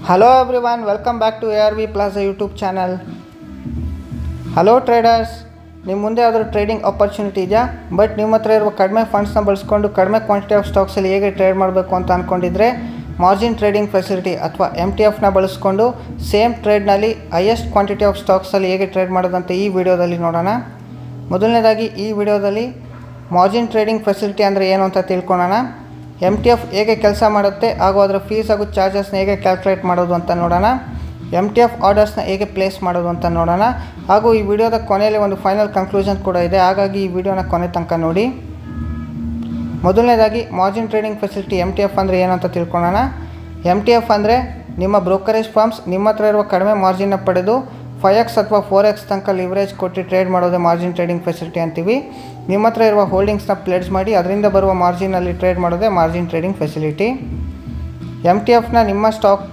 Hello everyone, welcome back to ARV Plaza YouTube channel. Hello traders, ನಿಮ್ಮ ಮುಂದೆ ಯಾವ್ದಾದ್ರು trading opportunity ಇದೆಯಾ? But ನಿಮ್ಮ ಹತ್ರ ಇರುವ ಕಡಿಮೆ ಫಂಡ್ಸ್ನ ಬಳಸ್ಕೊಂಡು ಕಡಿಮೆ ಕ್ವಾಂಟಿಟಿ ಆಫ್ ಸ್ಟಾಕ್ಸಲ್ಲಿ ಹೇಗೆ ಟ್ರೇಡ್ ಮಾಡಬೇಕು ಅಂತ ಅಂದ್ಕೊಂಡಿದ್ರೆ ಮಾರ್ಜಿನ್ ಟ್ರೇಡಿಂಗ್ ಫೆಸಿಲಿಟಿ ಅಥವಾ MTFನ ಬಳಸ್ಕೊಂಡು ಸೇಮ್ ಟ್ರೇಡ್ನಲ್ಲಿ ಹೈಯೆಸ್ಟ್ ಕ್ವಾಂಟಿಟಿ ಆಫ್ ಸ್ಟಾಕ್ಸಲ್ಲಿ ಹೇಗೆ ಟ್ರೇಡ್ ಮಾಡೋದಂತ ಈ ವಿಡಿಯೋದಲ್ಲಿ ನೋಡೋಣ. ಮೊದಲನೇದಾಗಿ ಈ ವಿಡಿಯೋದಲ್ಲಿ ಮಾರ್ಜಿನ್ ಟ್ರೇಡಿಂಗ್ ಫೆಸಿಲಿಟಿ ಅಂದರೆ ಏನು ಅಂತ ತಿಳ್ಕೊಳ್ಳೋಣ. MTF ಹೇಗೆ ಕೆಲಸ ಮಾಡುತ್ತೆ ಹಾಗೂ ಅದರ ಫೀಸ್ ಹಾಗೂ ಚಾರ್ಜಸ್ನ ಹೇಗೆ ಕ್ಯಾಲ್ಕುಲೇಟ್ ಮಾಡೋದು ಅಂತ ನೋಡೋಣ. MTF ಆರ್ಡರ್ಸ್ನ ಹೇಗೆ ಪ್ಲೇಸ್ ಮಾಡೋದು ಅಂತ ನೋಡೋಣ. ಹಾಗೂ ಈ ವಿಡಿಯೋದ ಕೊನೆಯಲ್ಲಿ ಒಂದು ಫೈನಲ್ ಕನ್ಕ್ಲೂಷನ್ ಕೂಡ ಇದೆ, ಹಾಗಾಗಿ ಈ ವಿಡಿಯೋನ ಕೊನೆ ತನಕ ನೋಡಿ. ಮೊದಲನೇದಾಗಿ ಮಾರ್ಜಿನ್ ಟ್ರೇಡಿಂಗ್ ಫೆಸಿಲಿಟಿ MTF ಅಂದರೆ ಏನು ಅಂತ ತಿಳ್ಕೊಳ್ಳೋಣ. MTF ಅಂದರೆ ನಿಮ್ಮ ಬ್ರೋಕರೇಜ್ ಫರ್ಮ್ಸ್ ನಿಮ್ಮ ಹತ್ರ ಇರುವ ಕಡಿಮೆ ಮಾರ್ಜಿನ್ನ ಪಡೆದು 5x ಅಥವಾ 4x ತನಕ ಲಿವರೇಜ್ ಕೊಟ್ಟು ಟ್ರೇಡ್ ಮಾಡೋದೇ ಮಾರ್ಜಿನ್ ಟ್ರೇಡಿಂಗ್ ಫೆಸಿಲಿಟಿ ಅಂತೀವಿ. ನಿಮ್ಮ ಹತ್ರ ಇರುವ ಹೋಲ್ಡಿಂಗ್ಸ್ನ ಪ್ಲೆಡ್ಜ್ ಮಾಡಿ ಅದರಿಂದ ಬರುವ ಮಾರ್ಜಿನಲ್ಲಿ ಟ್ರೇಡ್ ಮಾಡೋದೇ ಮಾರ್ಜಿನ್ ಟ್ರೇಡಿಂಗ್ ಫೆಸಿಲಿಟಿ. MTFನ ನಿಮ್ಮ ಸ್ಟಾಕ್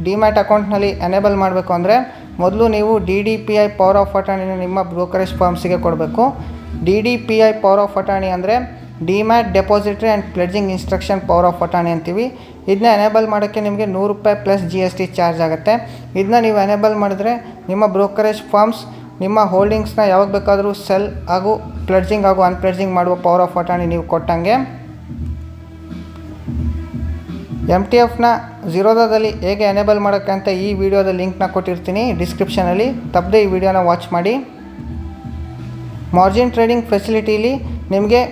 ಡಿಮ್ಯಾಟ್ ಅಕೌಂಟ್ನಲ್ಲಿ ಎನೇಬಲ್ ಮಾಡಬೇಕು ಅಂದರೆ ಮೊದಲು ನೀವು DDPI ಪವರ್ ಆಫ್ ಅಟಾರ್ನಿನ ನಿಮ್ಮ ಬ್ರೋಕರೇಜ್ ಫರ್ಮ್ಸಿಗೆ ಕೊಡಬೇಕು. DDPI ಪವರ್ ಆಫ್ ಅಟಾರ್ನಿ ಅಂದರೆ demat depository and pledging instruction power of attorney ಅಂತೀವಿ. ಇದನ್ನ ಎನೇಬಲ್ ಮಾಡೋಕ್ಕೆ ನಿಮಗೆ ₹100 ಪ್ಲಸ್ GST ಚಾರ್ಜ್ ಆಗುತ್ತೆ. ಇದನ್ನ ನೀವು ಎನೇಬಲ್ ಮಾಡಿದ್ರೆ ನಿಮ್ಮ ಬ್ರೋಕರೇಜ್ ಫರ್ಮ್ಸ್ ನಿಮ್ಮ ಹೋಲ್ಡಿಂಗ್ಸ್ನ ಯಾವಾಗ ಬೇಕಾದರೂ ಸೆಲ್ ಹಾಗೂ ಪ್ಲೆಡ್ಜಿಂಗ್ ಹಾಗೂ ಅನ್ಪ್ಲೆಡ್ಜಿಂಗ್ ಮಾಡುವ ಪವರ್ ಆಫ್ ಅಟಾರ್ನಿ ನೀವು ಕೊಟ್ಟಂಗೆ. MTFನ ಝೀರೋದಾದಲ್ಲಿ ಹೇಗೆ ಎನೇಬಲ್ ಮಾಡೋಕ್ಕೆ ಅಂತ ಈ ವಿಡಿಯೋದ ಲಿಂಕ್ನ ಕೊಟ್ಟಿರ್ತೀನಿ ಡಿಸ್ಕ್ರಿಪ್ಷನಲ್ಲಿ, ತಪ್ಪದೆ ಈ ವಿಡಿಯೋನ ವಾಚ್ ಮಾಡಿ. ಮಾರ್ಜಿನ್ ಟ್ರೇಡಿಂಗ್ ಫೆಸಿಲಿಟಿಲಿ ನಿಮಗೆ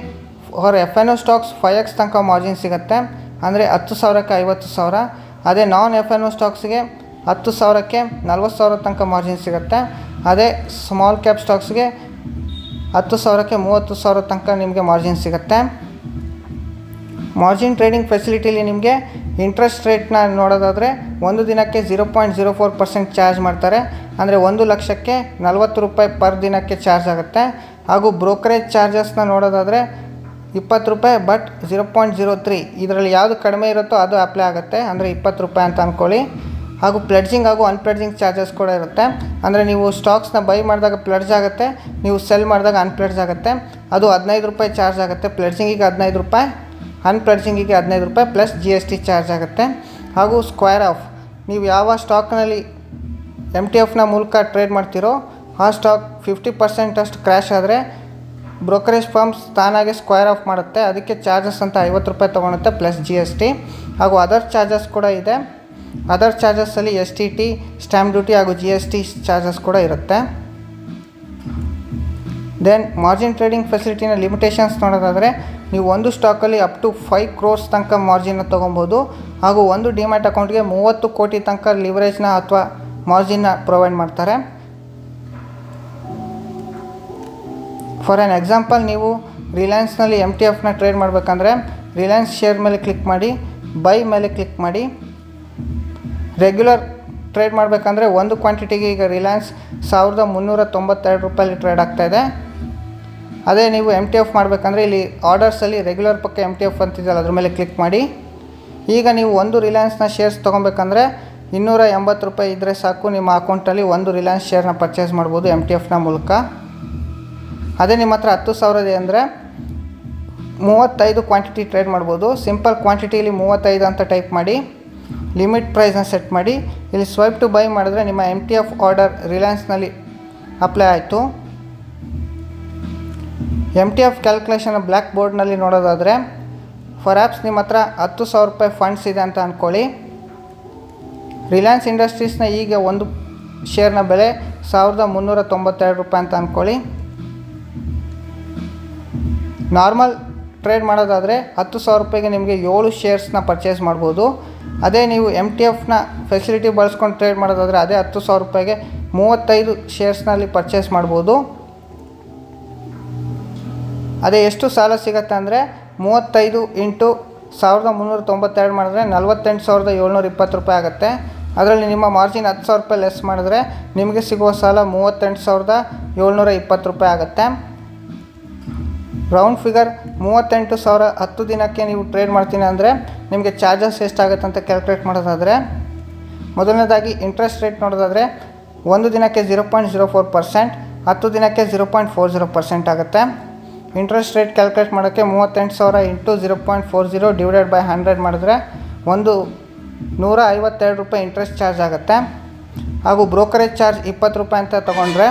ಫಾರ್ FNO ಸ್ಟಾಕ್ಸ್ 5x ತನಕ ಮಾರ್ಜಿನ್ ಸಿಗುತ್ತೆ, ಅಂದರೆ 10,000ಕ್ಕೆ 50,000. ಅದೇ ನಾನ್ FNO ಸ್ಟಾಕ್ಸ್ಗೆ 10,000ಕ್ಕೆ 40,000 ತನಕ ಮಾರ್ಜಿನ್ ಸಿಗುತ್ತೆ. ಅದೇ ಸ್ಮಾಲ್ ಕ್ಯಾಪ್ ಸ್ಟಾಕ್ಸ್ಗೆ 10,000ಕ್ಕೆ 30,000 ತನಕ ನಿಮಗೆ ಮಾರ್ಜಿನ್ ಸಿಗುತ್ತೆ. ಮಾರ್ಜಿನ್ ಟ್ರೇಡಿಂಗ್ ಫೆಸಿಲಿಟಿಲಿ ನಿಮಗೆ ಇಂಟ್ರೆಸ್ಟ್ ರೇಟ್ನ ನೋಡೋದಾದರೆ ಒಂದು ದಿನಕ್ಕೆ 0.04% ಚಾರ್ಜ್ ಮಾಡ್ತಾರೆ, ಅಂದರೆ 1 ಲಕ್ಷಕ್ಕೆ ₹40 ಪರ್ ದಿನಕ್ಕೆ ಚಾರ್ಜ್ ಆಗುತ್ತೆ. ಹಾಗೂ ಬ್ರೋಕರೇಜ್ ಚಾರ್ಜಸ್ನ ನೋಡೋದಾದರೆ ₹20, ಬಟ್ 0.03 ಇದರಲ್ಲಿ ಯಾವುದು ಕಡಿಮೆ ಇರುತ್ತೋ ಅದು ಅಪ್ಲೈ ಆಗುತ್ತೆ, ಅಂದರೆ ₹20 ಅಂತ ಅಂದ್ಕೊಳ್ಳಿ. ಹಾಗೂ ಪ್ಲೆಡ್ಜಿಂಗ್ ಹಾಗೂ ಅನ್ಪ್ಲೆಡ್ಜಿಂಗ್ ಚಾರ್ಜಸ್ ಕೂಡ ಇರುತ್ತೆ, ಅಂದರೆ ನೀವು ಸ್ಟಾಕ್ಸ್ನ ಬೈ ಮಾಡಿದಾಗ ಪ್ಲೆಡ್ಜ್ ಆಗುತ್ತೆ, ನೀವು ಸೆಲ್ ಮಾಡಿದಾಗ ಅನ್ಪ್ಲೆಡ್ಜ್ ಆಗುತ್ತೆ. ಅದು ₹15 ಚಾರ್ಜ್ ಆಗುತ್ತೆ. ಪ್ಲೆಡ್ಜಿಂಗಿಗೆ ₹15, ಅನ್ಪ್ಲೆಡ್ಜಿಂಗಿಗೆ ₹15 ಪ್ಲಸ್ GST ಚಾರ್ಜ್ ಆಗುತ್ತೆ. ಹಾಗೂ ಸ್ಕ್ವೇರ್ ಆಫ್, ನೀವು ಯಾವ ಸ್ಟಾಕ್ನಲ್ಲಿ MTFನ ಮೂಲಕ ಟ್ರೇಡ್ ಮಾಡ್ತೀರೋ ಆ ಸ್ಟಾಕ್ 50% ಅಷ್ಟು ಕ್ರ್ಯಾಶ್ ಆದರೆ ಬ್ರೋಕರೇಜ್ ಫರ್ಮ್ಸ್ ತಾನಾಗೆ ಸ್ಕ್ವೇರ್ ಆಫ್ ಮಾಡುತ್ತೆ. ಅದಕ್ಕೆ ಚಾರ್ಜಸ್ ಅಂತ ₹50 ತೊಗೊಳುತ್ತೆ ಪ್ಲಸ್ GST. ಹಾಗೂ ಅದರ್ ಚಾರ್ಜಸ್ ಕೂಡ ಇದೆ. ಅದರ್ ಚಾರ್ಜಸ್ಸಲ್ಲಿ STT, ಸ್ಟ್ಯಾಂಪ್ ಡ್ಯೂಟಿ ಹಾಗೂ GST ಚಾರ್ಜಸ್ ಕೂಡ ಇರುತ್ತೆ. ದೆನ್ ಮಾರ್ಜಿನ್ ಟ್ರೇಡಿಂಗ್ ಫೆಸಿಲಿಟಿನ ಲಿಮಿಟೇಷನ್ಸ್ ನೋಡೋದಾದರೆ ನೀವು ಒಂದು ಸ್ಟಾಕಲ್ಲಿ ಅಪ್ ಟು 5 crores ತನಕ ಮಾರ್ಜಿನ್ನ ತೊಗೊಬೋದು. ಹಾಗೂ ಒಂದು ಡಿಮ್ಯಾಟ್ ಅಕೌಂಟ್ಗೆ 30 ಕೋಟಿ ತನಕ ಲಿವರೇಜ್ನ ಅಥವಾ ಮಾರ್ಜಿನ್ನ ಪ್ರೊವೈಡ್ ಮಾಡ್ತಾರೆ. ಫಾರ್ ಆನ್ ಎಕ್ಸಾಂಪಲ್, ನೀವು ರಿಲಯನ್ಸ್ನಲ್ಲಿ MTFನ ಟ್ರೇಡ್ ಮಾಡಬೇಕಂದ್ರೆ ರಿಲಯನ್ಸ್ ಶೇರ್ ಮೇಲೆ ಕ್ಲಿಕ್ ಮಾಡಿ, ಬೈ ಮೇಲೆ ಕ್ಲಿಕ್ ಮಾಡಿ. ರೆಗ್ಯುಲರ್ ಟ್ರೇಡ್ ಮಾಡಬೇಕಂದ್ರೆ ಒಂದು ಕ್ವಾಂಟಿಟಿಗೆ ಈಗ ರಿಲಯನ್ಸ್ ₹1,392 ಟ್ರೇಡ್ ಆಗ್ತಾಯಿದೆ. ಅದೇ ನೀವು MTF ಮಾಡಬೇಕಂದ್ರೆ ಇಲ್ಲಿ ಆರ್ಡರ್ಸಲ್ಲಿ ರೆಗ್ಯುಲರ್ ಪಕ್ಕ MTF ಅಂತಿದೆಯಲ್ಲ ಅದ್ರ ಮೇಲೆ ಕ್ಲಿಕ್ ಮಾಡಿ. ಈಗ ನೀವು ಒಂದು ರಿಲಯನ್ಸ್ನ ಶೇರ್ಸ್ ತೊಗೊಬೇಕಂದ್ರೆ ₹280 ಇದ್ದರೆ ಸಾಕು, ನಿಮ್ಮ ಅಕೌಂಟಲ್ಲಿ ಒಂದು ರಿಲಯನ್ಸ್ ಶೇರ್ನ ಪರ್ಚೇಸ್ ಮಾಡ್ಬೋದು MTFನ ಮೂಲಕ. ಅದೇ ನಿಮ್ಮ ಹತ್ರ 10,000 ಇದೆ ಅಂದರೆ 35 ಕ್ವಾಂಟಿಟಿ ಟ್ರೇಡ್ ಮಾಡ್ಬೋದು. ಸಿಂಪಲ್ ಕ್ವಾಂಟಿಟಿಲಿ 35 ಅಂತ ಟೈಪ್ ಮಾಡಿ, ಲಿಮಿಟ್ ಪ್ರೈಸ್ನ ಸೆಟ್ ಮಾಡಿ, ಇಲ್ಲಿ ಸ್ವೈಪ್ ಟು ಬೈ ಮಾಡಿದ್ರೆ ನಿಮ್ಮ MTF ಆರ್ಡರ್ ರಿಲಯನ್ಸ್ನಲ್ಲಿ ಅಪ್ಲೈ ಆಯಿತು. MTF ಕ್ಯಾಲ್ಕುಲೇಷನ್ ಬ್ಲ್ಯಾಕ್ ಬೋರ್ಡ್ನಲ್ಲಿ ನೋಡೋದಾದರೆ ಫಾರ್ ಆ್ಯಪ್ಸ್ ನಿಮ್ಮ ಹತ್ರ ₹10,000 ಫಂಡ್ಸ್ ಇದೆ ಅಂತ ಅಂದ್ಕೊಳ್ಳಿ. ರಿಲಯನ್ಸ್ ಇಂಡಸ್ಟ್ರೀಸ್ನ ಈಗ ಒಂದು ಶೇರ್ನ ಬೆಲೆ ₹1,392 ಅಂತ ಅಂದ್ಕೊಳ್ಳಿ. ನಾರ್ಮಲ್ ಟ್ರೇಡ್ ಮಾಡೋದಾದರೆ ₹10,000ಗೆ ನಿಮಗೆ 7 ಶೇರ್ಸ್ನ ಪರ್ಚೇಸ್ ಮಾಡ್ಬೋದು. ಅದೇ ನೀವು MTFನ ಫೆಸಿಲಿಟಿ ಬಳಸ್ಕೊಂಡು ಟ್ರೇಡ್ ಮಾಡೋದಾದರೆ ಅದೇ ₹10,000ಗೆ 35 ಶೇರ್ಸ್ನಲ್ಲಿ ಪರ್ಚೇಸ್ ಮಾಡ್ಬೋದು. ಅದೇ ಎಷ್ಟು ಸಾಲ ಸಿಗುತ್ತೆ ಅಂದರೆ 35 ಇಂಟು 1,392 ಮಾಡಿದ್ರೆ ₹48,720 ಆಗುತ್ತೆ. ಅದರಲ್ಲಿ ನಿಮ್ಮ ಮಾರ್ಜಿನ್ ₹10,000 ಲೆಸ್ ಮಾಡಿದ್ರೆ ನಿಮಗೆ ಸಿಗುವ ಸಾಲ ₹38,720 ಆಗುತ್ತೆ. ರೌಂಡ್ ಫಿಗರ್ 38,000 10 ದಿನಕ್ಕೆ ನೀವು ಟ್ರೇಡ್ ಮಾಡ್ತೀನಿ ಅಂದರೆ ನಿಮಗೆ ಚಾರ್ಜಸ್ ಎಷ್ಟಾಗುತ್ತೆ ಅಂತ ಕ್ಯಾಲ್ಕುಲೇಟ್ ಮಾಡೋದಾದರೆ ಮೊದಲನೇದಾಗಿ ಇಂಟ್ರೆಸ್ಟ್ ರೇಟ್ ನೋಡೋದಾದರೆ ಒಂದು ದಿನಕ್ಕೆ 0.04%, 10 ದಿನಕ್ಕೆ 0.40% ಆಗುತ್ತೆ. ಇಂಟ್ರೆಸ್ಟ್ ರೇಟ್ ಕ್ಯಾಲ್ಕುಲೇಟ್ ಮಾಡೋಕ್ಕೆ 38,000 ಇಂಟು 0.40 ಡಿವೈಡೆಡ್ ಬೈ 100 ಮಾಡಿದ್ರೆ ಒಂದು ₹152 ಇಂಟ್ರೆಸ್ಟ್ ಚಾರ್ಜ್ ಆಗುತ್ತೆ. ಹಾಗೂ ಬ್ರೋಕರೇಜ್ ಚಾರ್ಜ್ ₹20 ಅಂತ ತೊಗೊಂಡ್ರೆ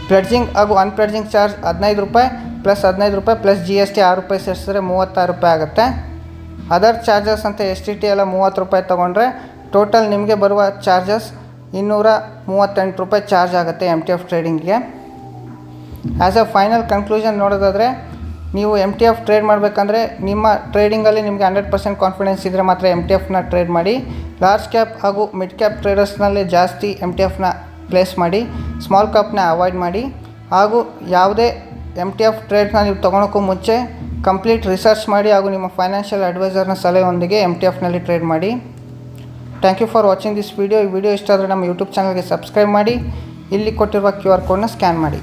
ಪ್ಲೆಡ್ಜಿಂಗ್ ಹಾಗೂ ಅನ್ಪ್ಲೆಡ್ಜಿಂಗ್ ಚಾರ್ಜ್ ₹15 ಪ್ಲಸ್ ₹15 ಪ್ಲಸ್ GST ₹6 ಸೇರಿಸಿದ್ರೆ ₹36 ಆಗುತ್ತೆ. ಅದರ್ ಚಾರ್ಜಸ್ ಅಂತ STT ಎಲ್ಲ ₹30 ತೊಗೊಂಡ್ರೆ ಟೋಟಲ್ ನಿಮಗೆ ಬರುವ ಚಾರ್ಜಸ್ ₹238 ಚಾರ್ಜ್ ಆಗುತ್ತೆ MTF ಟ್ರೇಡಿಂಗಿಗೆ. ಆ್ಯಸ್ ಅ ಫೈನಲ್ ಕನ್ಕ್ಲೂಷನ್ ನೋಡೋದಾದರೆ, ನೀವು MTF ಟ್ರೇಡ್ ಮಾಡಬೇಕಂದ್ರೆ ನಿಮ್ಮ ಟ್ರೇಡಿಂಗಲ್ಲಿ ನಿಮಗೆ 100% ಕಾನ್ಫಿಡೆನ್ಸ್ ಇದ್ದರೆ ಮಾತ್ರ MTFನ ಟ್ರೇಡ್ ಮಾಡಿ. ಲಾರ್ಜ್ ಕ್ಯಾಪ್ ಹಾಗೂ ಮಿಡ್ ಕ್ಯಾಪ್ ಟ್ರೇಡರ್ಸ್ನಲ್ಲಿ ಜಾಸ್ತಿ MTFನ ಪ್ಲೇಸ್ ಮಾಡಿ, ಸ್ಮಾಲ್ ಕ್ಯಾಪ್ನ ಅವಾಯ್ಡ್ ಮಾಡಿ. ಹಾಗೂ ಯಾವುದೇ MTF ಟ್ರೇಡ್ನ ನೀವು ತೊಗೊಳೋಕ್ಕೂ ಮುಂಚೆ ಕಂಪ್ಲೀಟ್ ರಿಸರ್ಚ್ ಮಾಡಿ ಹಾಗೂ ನಿಮ್ಮ ಫೈನಾನ್ಷಿಯಲ್ ಅಡ್ವೈಸರ್ನ ಸಲಹೆಯೊಂದಿಗೆ MTFನಲ್ಲಿ ಟ್ರೇಡ್ ಮಾಡಿ. Thank you for watching this video. ಈ ವಿಡಿಯೋ ಇಷ್ಟ ಆದರೆ ನಮ್ಮ ಯೂಟ್ಯೂಬ್ ಚಾನಲ್ಗೆ ಸಬ್ಸ್ಕ್ರೈಬ್ ಮಾಡಿ. ಇಲ್ಲಿ ಕೊಟ್ಟಿರುವ QR ಕೋಡ್ನ ಸ್ಕ್ಯಾನ್ ಮಾಡಿ.